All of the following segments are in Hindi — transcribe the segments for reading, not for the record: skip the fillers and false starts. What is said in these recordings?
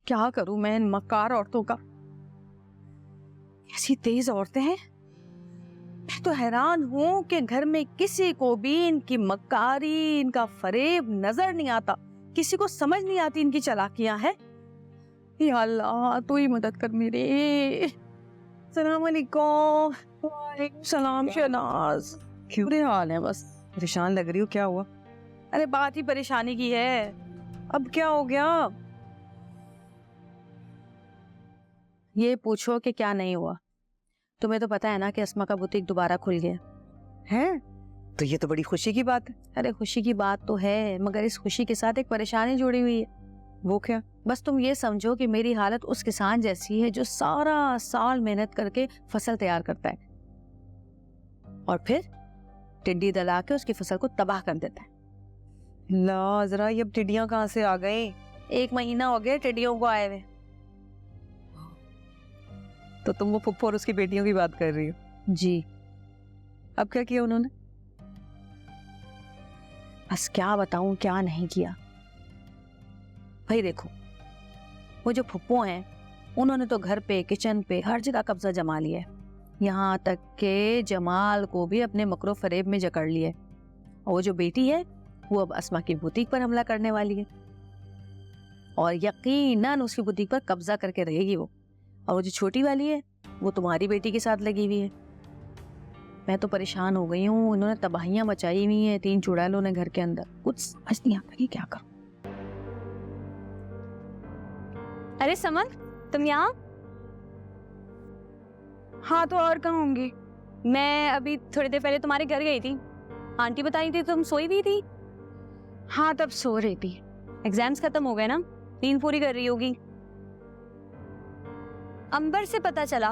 क्या करूं मैं इन मक्कार औरतों का। ऐसी तेज औरतें हैं। मैं तो हैरान हूं कि घर में किसी को भी इनकी मक्कारी, इनका फरेब नजर नहीं आता। किसी को समझ नहीं आती इनकी चालाकियां हैं। या अल्लाह तू ही मदद कर मेरे। सलाम अलैकुम। वालेकुम सलाम शहनाज। क्यों? बुरे हाल है बस। परेशान लग रही हो, क्या हुआ? अरे बात ही परेशानी की है। अब क्या हो गया? ये पूछो कि क्या नहीं हुआ। तुम्हें तो पता है ना कि अस्मा का बुटीक दोबारा खुल गया है? तो ये तो बड़ी खुशी की बात है। अरे खुशी की बात तो है, मगर इस खुशी के साथ एक परेशानी जुड़ी हुई है। वो क्या? बस तुम ये समझो कि मेरी हालत उस किसान जैसी है जो सारा साल मेहनत करके फसल तैयार करता है और फिर टिड्डी दल आके उसकी फसल को तबाह कर देता है। ला जरा, ये अब टिड्डियां कहाँ से आ गई? 1 महीना हो गया टिड्डियों को आए हुए। तो तुम वो फुप्पो और उसकी बेटियों की बात कर रही हो? जी। अब क्या किया उन्होंने? बस क्या बताऊं क्या नहीं किया। भाई देखो, वो जो फुप्पो हैं उन्होंने तो घर पे, किचन पे, हर जगह कब्जा जमा लिया है। यहाँ तक के जमाल को भी अपने मकरो फरेब में जकड़ लिया है। और वो जो बेटी है वो अब अस्मा की बुटीक पर हमला करने वाली है और यकीनन उसकी बुटीक पर कब्जा करके रहेगी वो। और वो जो छोटी वाली है वो तुम्हारी बेटी के साथ लगी हुई है। मैं तो परेशान हो गई हूँ। इन्होंने तबाहियां मचाई हुई हैं 3 चुड़ैलों ने घर के अंदर। कुछ समझ नहीं आता कि क्या करूं। अरे समन, तुम यहाँ? हाँ तो और कहाँ होंगी? मैं अभी थोड़ी देर पहले तुम्हारे घर गई थी। आंटी बताई थी तुम सोई हुई थी। हाँ तब सो रही थी। एग्जाम्स खत्म हो गए ना, नींद पूरी कर रही होगी। अंबर से पता चला।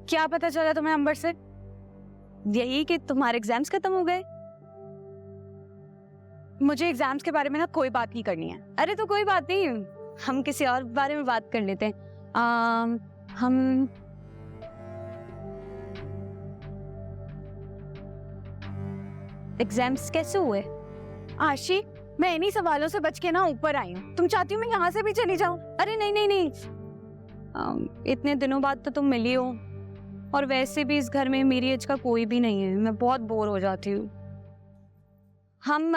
क्या पता चला तुम्हें अंबर से? यही कि तुम्हारे एग्जाम्स खत्म हो गए। मुझे एग्जाम्स के बारे में ना कोई बात नहीं करनी है। अरे तो कोई बात नहीं, हम किसी और बारे में बात कर लेते हैं। हम एग्जाम्स कैसे हुए? आशी, मैं इन्हीं सवालों से बच के ना ऊपर आई हूँ। तुम चाहती हो मैं यहाँ से भी चली जाऊँ? अरे नहीं नहीं नहीं, इतने दिनों बाद तो तुम मिली हो और वैसे भी इस घर में मेरी एज का कोई भी नहीं है। मैं बहुत बोर हो जाती हूँ। हम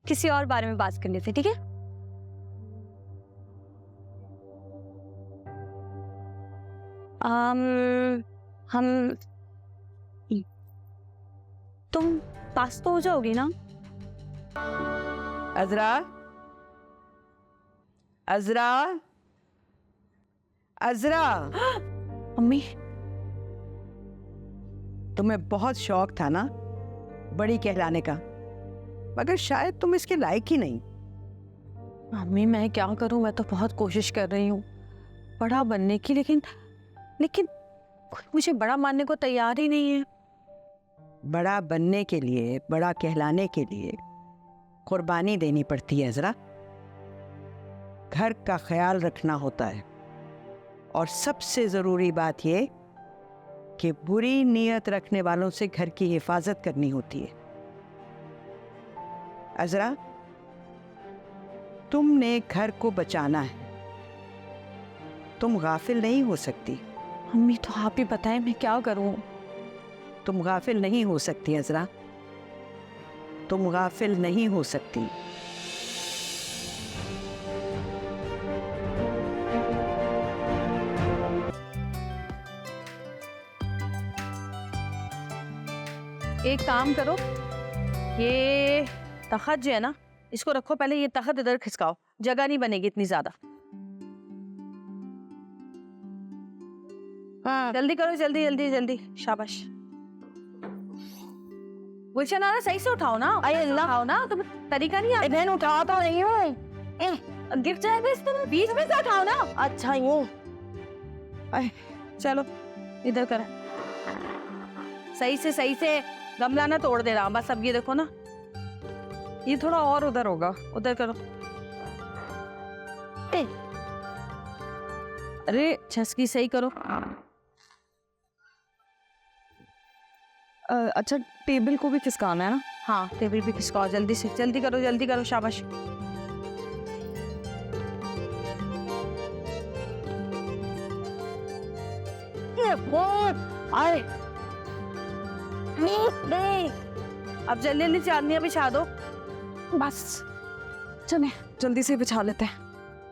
किसी और बारे में बात कर लेते हैं, ठीक है? हम तुम पास तो हो जाओगी ना? अजरा, अजरा, अजरा। मम्मी, तुम्हें बहुत शौक था ना बड़ी कहलाने का, मगर शायद तुम इसके लायक ही नहीं। मम्मी मैं क्या करूं? मैं तो बहुत कोशिश कर रही हूँ बड़ा बनने की, लेकिन कोई मुझे बड़ा मानने को तैयार ही नहीं है। बड़ा बनने के लिए, बड़ा कहलाने के लिए कुर्बानी देनी पड़ती है जरा। घर का ख्याल रखना होता है और सबसे ज़रूरी बात यह कि बुरी नीयत रखने वालों से घर की हिफाजत करनी होती है। अजरा, तुमने घर को बचाना है, तुम गाफिल नहीं हो सकती। मम्मी तो आप ही बताएं मैं क्या करूं? तुम गाफिल नहीं हो सकती अजरा, तुम गाफिल नहीं हो सकती। एक काम करो, ये तख्त जो है ना इसको रखो पहले। ये तख्त इधर खिसकाओ, जगह नहीं बनेगी इतनी ज्यादा। हाँ जल्दी करो, जल्दी जल्दी जल्दी। शाबाश। गुलशन आना, सही से उठाओ ना। अरे अल्लाह, उठाओ ना, तुम तरीका नहीं आता। बहन उठा तो नहीं हूँ, गिर जाएगा इस तरह। बीच में से उठाओ ना। अच्छा यूं। चलो इधर कर, सही से गमला ना तोड़ दे रहा। बस अब ये देखो ना, ये थोड़ा और उधर होगा, उधर करो। अरे छसकी सही करो। अच्छा, टेबल को भी खिसकाना है ना? हाँ टेबल भी खिसकाओ, जल्दी से, जल्दी करो, जल्दी करो। शाबाश। आए नहीं, अब जल्दी जल्दी चांदनियाँ बिछा दो। बस चले जल्दी से बिछा लेते हैं।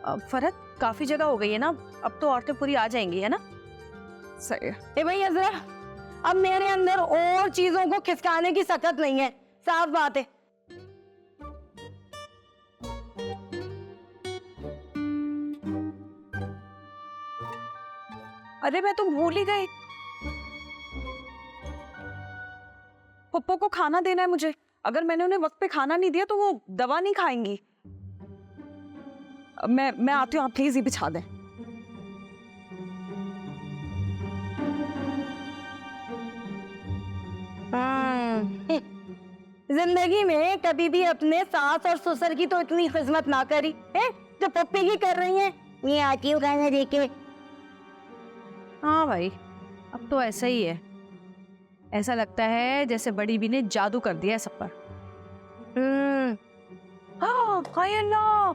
अब फरहत काफी जगह हो गई है ना, अब तो औरतें पूरी आ जाएंगी, है ना? सही है। ए भैया जरा, अब मेरे अंदर और चीजों को खिसकाने की सकत नहीं है, साफ बात है। अरे मैं तो भूल ही गई, पप्पो को खाना देना है मुझे। अगर मैंने उन्हें वक्त पे खाना नहीं दिया तो वो दवा नहीं खाएंगी। मैं आती हूँ, आप प्लीज ही बिछा दें। जिंदगी में कभी भी अपने सास और ससुर की तो इतनी खिदमत ना करी है जो पप्पी की कर रही है। ये आती हूँ खाना दे के। हाँ भाई, अब तो ऐसा ही है। ऐसा लगता है जैसे बड़ी बी ने जादू कर दिया है सब पर। हाँ, हाय अल्लाह,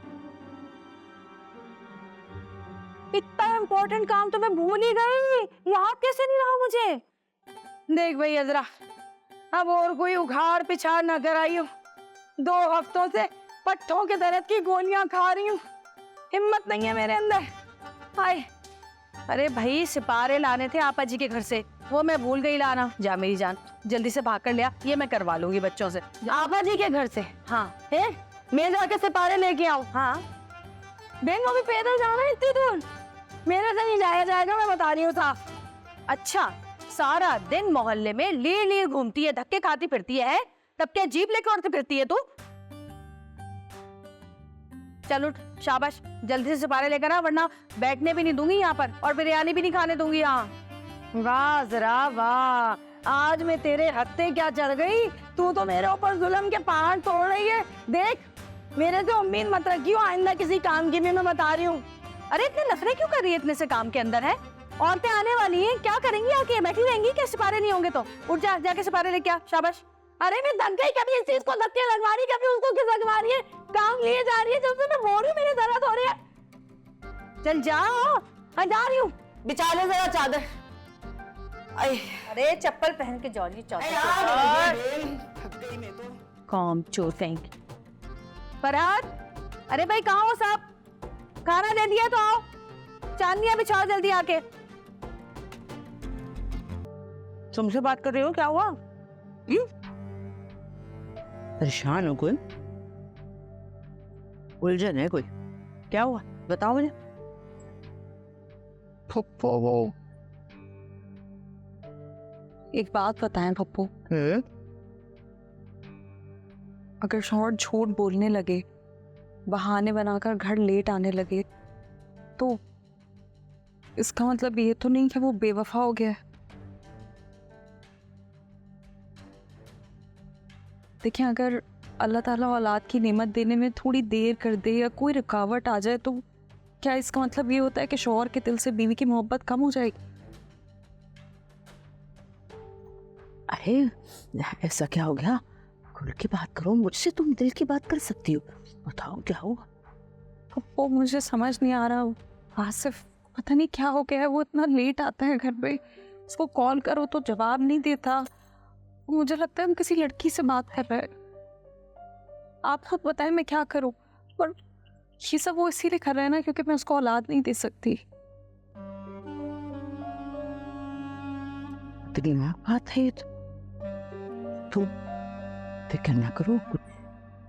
इतना इम्पोर्टेंट काम तो मैं भूल ही गई, याद कैसे नहीं रहा मुझे। देख भैया जरा, अब और कोई उखाड़ पिछाड़ ना कराई हूँ। 2 हफ्तों से पट्टों के दर्द की गोलियां खा रही हूँ, हिम्मत नहीं है मेरे अंदर। हाय, अरे भाई सिपारे लाने थे आपा जी के घर से, वो मैं भूल गई लाना। जा मेरी जान, जल्दी से भाग कर लिया, ये मैं करवा लूंगी बच्चों से। आपा जी के घर से? हाँ है, मैं जाके सिपारे लेके आऊँ? हाँ बहन वो भी पैदल जाना है इतनी दूर, मेरे से नहीं जाया जाएगा, मैं बता रही हूँ साफ। अच्छा, सारा दिन मोहल्ले में लीर लीर घूमती है, धक्के खाती फिरती है, तब क्या जीप लेकर उड़ती फिरती है तू? चल उठ, शाबाश, जल्दी से सिपारे लेकर आ, वरना बैठने भी नहीं दूंगी यहाँ पर और बिरयानी भी नहीं खाने दूंगी यहाँ। वाह जरा वाह, आज मैं तेरे हत्थे क्या चढ़ गई। तू तो मेरे ऊपर जुल्म के पहाड़ तोड़ रही है। देख, मेरे से उम्मीद मत रखियो आइंदा किसी काम की भी, मैं बता रही हूँ। अरे इतने नखरे क्यों कर रही है इतने से काम के अंदर है? औरतें आने वाली हैं, क्या करेंगी आके? बैठी रहेंगी क्या? सिपारे नहीं होंगे तो उठ जा, जाके सिपारे लेके आ, शाबाश। अरे मैं दंग गई, कभी इस चीज को धक्के लगवा रही, कभी उसको खिसकवा रही है, काम लिए जा रही है। जब से मैं बोल रही हूँ मेरे दर्द हो रही है। चल जाओ, मैं जा रही हूँ। बिछा ले जरा चादर। अरे चप्पल पहन के जाओ, कौम चोर कहेंगे। फरहत, अरे भाई कहाँ हो साहब? खाना दे दिया तो आओ, चांदनियाँ बिछाओ जल्दी आके। तुमसे बात कर रही हो, क्या हुआ? परेशान हो? कोई उलझन है? कोई क्या हुआ बताओ मुझे। पप्पो, एक बात बताएं पप्पो, अगर शौहर झूठ बोलने लगे, बहाने बनाकर घर लेट आने लगे, तो इसका मतलब ये तो नहीं कि वो बेवफा हो गया है। देखिए, अगर अल्लाह ताला औलाद की नेमत देने में थोड़ी देर कर दे या कोई रुकावट आ जाए, तो क्या इसका मतलब ये होता है कि शौहर के दिल से बीवी की मोहब्बत कम हो जाएगी? अरे ऐसा क्या हो गया? खुल के बात करो मुझसे, तुम दिल की बात कर सकती हो। बताओ क्या हुआ? वो मुझे समझ नहीं आ रहा, आसिफ पता नहीं क्या हो गया है। वो इतना लेट आता है घर पे, उसको कॉल करो तो जवाब नहीं देता। मुझे लगता है हम किसी लड़की से बात कर रहे हैं। आप खुद बताएं मैं क्या करूं? पर ये सब वो इसीलिए कर रहे हैं ना, क्योंकि मैं उसको औलाद नहीं दे सकती। दिमाग बात है ये तो। तुम फिक्र ना करो, कुछ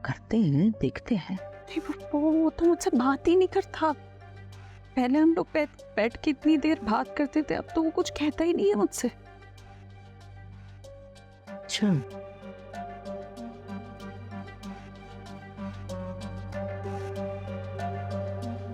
करते हैं, देखते हैं। नहीं, वो तो मुझसे बात ही नहीं करता। पहले हम लोग बैठ के इतनी देर बात करते थे, अब तो वो कुछ कहता ही नहीं है मुझसे। अच्छा